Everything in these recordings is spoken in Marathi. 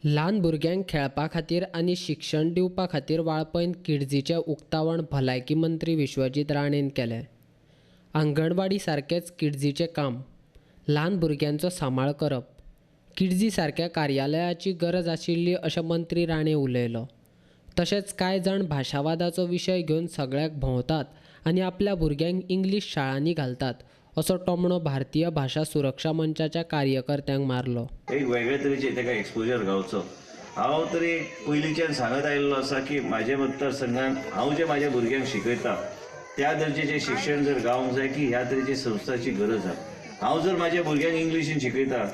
ल्हान भुरग्यांक खेळपा खातीर आनी शिक्षण दिवपा खातीर वाळपयन किडजीचें उक्तावण भलायकी मंत्री विश्वजीत राणेन केलें. अंगणवाडी सारकेंच किडजीचें काम, ल्हान भुरग्यांचो सांबाळ करप, किडजी सारक्या कार्यालयाची गरज आशिल्ली अशें मंत्री राणे उलयलो. तशेंच कांय जाण भाशावादाचो विशय घेवन सगळ्याक भोंवतात आनी आपल्या भुरग्यांक इंग्लीश शाळांनी घालतात असो टोमणो भारतीय भाशा सुरक्षा मंचाच्या कार्यकर्त्यांक मारलो. एक वेगळे तरेचे ताका एक्सपोजर गावचो. हांव तरी पयलींच्यान सांगत आयिल्लो आसा की म्हाज्या मतदारसंघांत हांव जे म्हाज्या भुरग्यांक शिकयता त्या दर्जेचें शिक्षण जर गावंक जाय की ह्या तरेची संस्थाची गरज आसा. हांव जर म्हाज्या भुरग्यांक इंग्लिशीन शिकयता,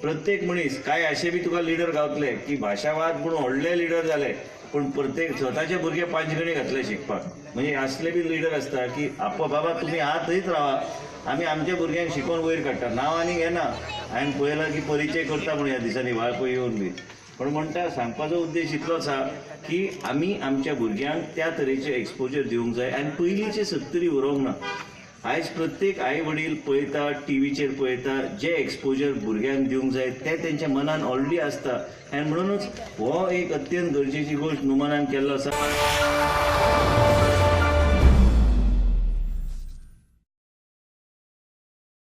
प्रत्येक मनीस काय अशे बी तुका लिडर गावतले की भाशावाद म्हणून व्हडले लिडर जाले पूण प्रत्येक स्वताचे भुरगे पांचगणी घातले शिकपाक. म्हणजे असले बी लिडर आसता की बाबा तुमी आहा थंयच रावा, आमी आमच्या भुरग्यांक शिकोवन वयर काडटा, नांव आनी घेना. हांवें पळयलां की परिचय करता म्हणून ह्या दिसांनी वाळपय येवन बी. पण म्हणटा सांगपाचो उद्देश इतलोच आसा की आमी आमच्या भुरग्यांक त्या तरेचे एक्सपोजर दिवंक जाय आनी पयलींचे 70 उरोवंक ना. आयज प्रत्येक आई वडील पळयता, टीव्हीचेर पळयता, जे एक्सपोजर भुरग्यांक दिवंक जाय ते तेंच्या मनान ऑलरेडी आसता आनी म्हणूनच हो एक अत्यंत गरजेची गोश्ट नुमानान केल्लो आसा.